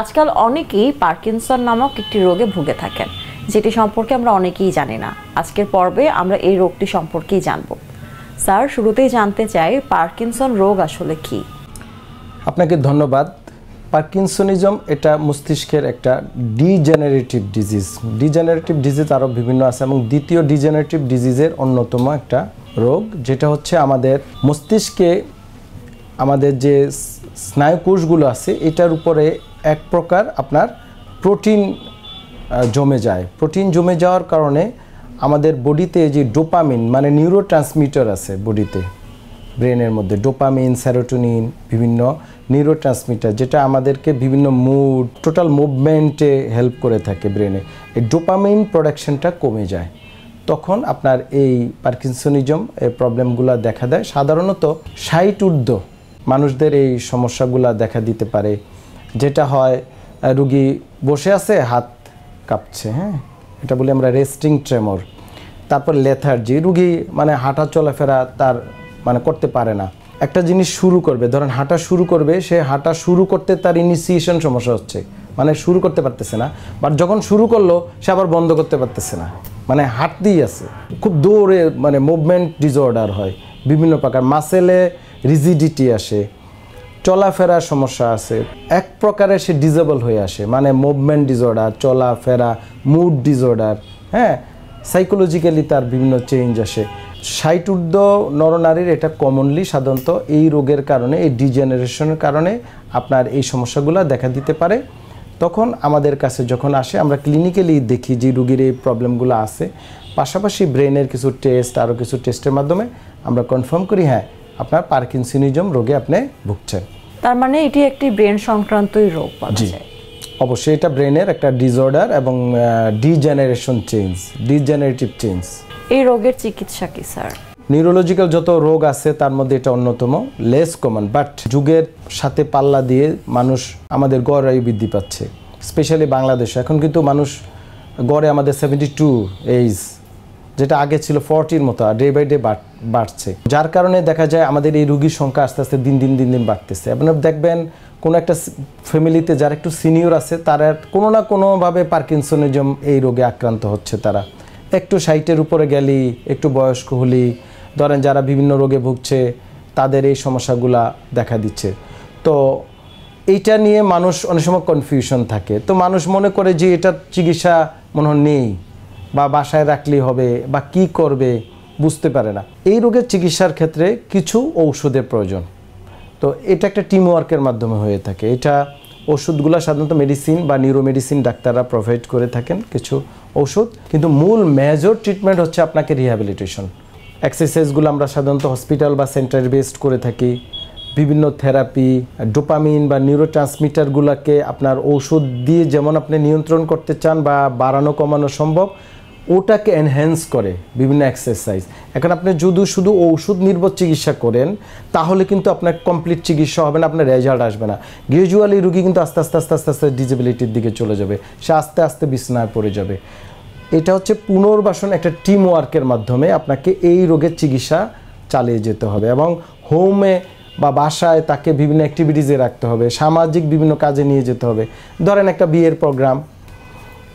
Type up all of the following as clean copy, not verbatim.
আজকাল অনেকেই পার্কিনসন নামক একটি রোগে ভুগে থাকেন, যেটি সম্পর্কে আমরা অনেকেই জানি না। আজকের পর্বে আমরা এই রোগটি সম্পর্কেই জানব। স্যার, শুরুতেই জানতে চাই পার্কিনসন রোগ আসলে কি? আপনাকে ধন্যবাদ। পার্কিনসনিজম এটা মস্তিষ্কের একটা ডিজেনারেটিভ ডিজিজ। ডিজেনারেটিভ ডিজিজ আরও বিভিন্ন আছে এবং দ্বিতীয় ডিজেনারেটিভ ডিজিজের অন্যতম একটা রোগ, যেটা হচ্ছে আমাদের মস্তিষ্কে আমাদের যে স্নায়ুকোষগুলো আছে এটার উপরে এক প্রকার আপনার প্রোটিন জমে যায়। প্রোটিন জমে যাওয়ার কারণে আমাদের বডিতে যে ডোপামিন মানে নিউরোট্রান্সমিটার আছে বডিতে, ব্রেনের মধ্যে ডোপামিন, সেরোটোনিন, বিভিন্ন নিউরোট্রান্সমিটার, যেটা আমাদেরকে বিভিন্ন মুড, টোটাল মুভমেন্টে হেল্প করে থাকে ব্রেনে। এই ডোপামিন প্রোডাকশনটা কমে যায়, তখন আপনার এই পার্কিনসনিজম এই প্রবলেমগুলো দেখা দেয়। সাধারণত 60 ঊর্ধ্ব মানুষদের এই সমস্যাগুলো দেখা দিতে পারে। যেটা হয়, রুগী বসে আছে, হাত কাঁপছে, এটা বলি আমরা রেস্টিং ট্রেমর। তারপর লেথার্জি, রুগী মানে হাঁটা চলাফেরা তার মানে করতে পারে না। একটা জিনিস শুরু করবে, ধরেন হাঁটা শুরু করবে, সে হাঁটা শুরু করতে তার ইনিশিয়েশন সমস্যা হচ্ছে, মানে শুরু করতে পারতেছে না। বাট যখন শুরু করলো সে আবার বন্ধ করতে পারতেছে না, মানে হাঁটতেই আছে। খুব দৌড়ে মানে মুভমেন্ট ডিসঅর্ডার হয়, বিভিন্ন প্রকার মাসেলে রিজিডিটি আসে, চলাফেরার সমস্যা আছে। এক প্রকারের সে ডিজেবল হয়ে আসে, মানে মুভমেন্ট ডিসঅর্ডার, চলাফেরা, মুড ডিসঅর্ডার, সাইকোলজিক্যালি তার বিভিন্ন চেঞ্জ আসে। 60 ঊর্ধ্ব নরনারীর এটা কমনলি সাধারণত এই রোগের কারণে, এই ডিজেনারেশনের কারণে আপনার এই সমস্যাগুলো দেখা দিতে পারে। তখন আমাদের কাছে যখন আসে আমরা ক্লিনিক্যালি দেখি যে রুগীর এই প্রবলেমগুলো আছে, পাশাপাশি ব্রেনের কিছু টেস্ট, আরও কিছু টেস্টের মাধ্যমে আমরা কনফার্ম করি আপনার পার্কিনসনিজম রোগে আপনি ভুগছেন। তার মানে এটি একটি ব্রেন সংক্রান্তই রোগ বলা যায়? অবশ্যই এটা ব্রেনের একটা ডিসঅর্ডার এবং ডিজেনারেশন চেঞ্জ, ডিজেনারেটিভ চেঞ্জ। এই রোগের চিকিৎসা কি স্যার? নিউরোলজিক্যাল যত রোগ আছে তার মধ্যে এটা অন্যতম, লেস কমন। বাট যুগের সাথে পাল্লা দিয়ে মানুষ আমাদের গড় আয়ু বৃদ্ধি পাচ্ছে, স্পেশালি বাংলাদেশে। এখন কিন্তু মানুষ গড়ে আমাদের 72 এইজ, যেটা আগে ছিল 40-র মতো, ডে বাই ডে বাড়ছে। যার কারণে দেখা যায় আমাদের এই রোগীর সংখ্যা আস্তে আস্তে দিন দিন বাড়তেছে। আপনারা দেখবেন কোনো একটা ফ্যামিলিতে যারা একটু সিনিয়র আছে তারা কোনো না কোনোভাবে পার্কিনসনিজম এই রোগে আক্রান্ত হচ্ছে। তারা একটু 60-এর উপরে গেলেই, একটু বয়স্ক হলেই, ধরেন যারা বিভিন্ন রোগে ভুগছে তাদের এই সমস্যাগুলা দেখা দিচ্ছে। তো এইটা নিয়ে মানুষ অনেক সময় কনফিউশন থাকে। তো মানুষ মনে করে যে এটার চিকিৎসা মনে হয় নেই, বা বাসায় রাখলেই হবে, বা কি করবে বুঝতে পারে না। এই রোগের চিকিৎসার ক্ষেত্রে কিছু ঔষধের প্রয়োজন। তো এটা একটা টিম ওয়ার্কের মাধ্যমে হয়ে থাকে। এটা ওষুধগুলো সাধারণত মেডিসিন বা নিউরোমেডিসিন ডাক্তাররা প্রোভাইড করে থাকেন কিছু ঔষধ, কিন্তু মূল মেজর ট্রিটমেন্ট হচ্ছে আপনাকে রিহ্যাবিলিটেশন। এক্সারসাইজগুলো আমরা সাধারণত হসপিটাল বা সেন্টার বেসড করে থাকি। বিভিন্ন থেরাপি, ডোপামিন বা নিউরোট্রান্সমিটারগুলোকে আপনার ঔষধ দিয়ে যেমন আপনি নিয়ন্ত্রণ করতে চান বা বাড়ানো কমানো সম্ভব, ওটাকে এনহ্যান্স করে বিভিন্ন এক্সারসাইজ। এখন আপনি যদি শুধু ঔষধ নির্ভর চিকিৎসা করেন তাহলে কিন্তু আপনার কমপ্লিট চিকিৎসা হবে না, আপনার রেজাল্ট আসবে না। গ্রাজুয়ালি রুগী কিন্তু আস্তে আস্তে ডিসেবিলিটির দিকে চলে যাবে, সে আস্তে আস্তে বিছানায় পড়ে যাবে। এটা হচ্ছে পুনর্বাসন, একটা টিম ওয়ার্কের মাধ্যমে আপনাকে এই রোগের চিকিৎসা চালিয়ে যেতে হবে এবং হোমে বা বাসায় তাকে বিভিন্ন অ্যাক্টিভিটিসে রাখতে হবে, সামাজিক বিভিন্ন কাজে নিয়ে যেতে হবে। ধরেন একটা বিয়ের প্রোগ্রাম,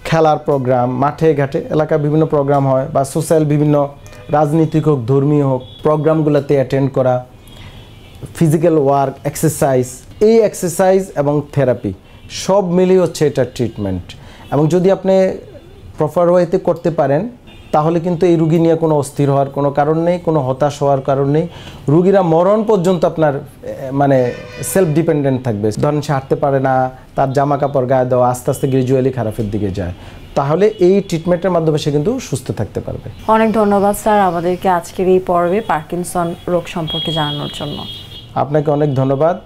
খেলার প্রোগ্রাম, মাঠে ঘাটে এলাকায় বিভিন্ন প্রোগ্রাম হয়, বা সোশ্যাল বিভিন্ন রাজনীতিক হোক, ধর্মীয় হোক, প্রোগ্রামগুলোতে অ্যাটেন্ড করা, ফিজিক্যাল ওয়ার্ক, এক্সারসাইজ, এই এক্সারসাইজ এবং থেরাপি সব মিলিয়ে হচ্ছে এটা ট্রিটমেন্ট। এবং যদি আপনি প্রপার ওয়েতে করতে পারেন তাহলে কিন্তু এই রুগী নিয়ে কোনো অস্থির হওয়ার কোনো কারণ নেই, কোনো হতাশ হওয়ার কারণ নেই। রুগীরা মরণ পর্যন্ত আপনার মানে সেলফ ডিপেন্ডেন্ট থাকবে। ধরেন সে হাঁটতে পারে না, তার জামা কাপড় গায়ে দেওয়া আস্তে আস্তে গ্রাজুয়ালি খারাপের দিকে যায়, তাহলে এই ট্রিটমেন্টের মাধ্যমে সে কিন্তু সুস্থ থাকতে পারবে। অনেক ধন্যবাদ স্যার আমাদেরকে আজকের এই পর্বে পার্কিনসন রোগ সম্পর্কে জানানোর জন্য। আপনাকে অনেক ধন্যবাদ।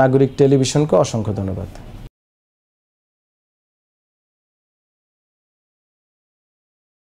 নাগরিক টেলিভিশনকে অসংখ্য ধন্যবাদ।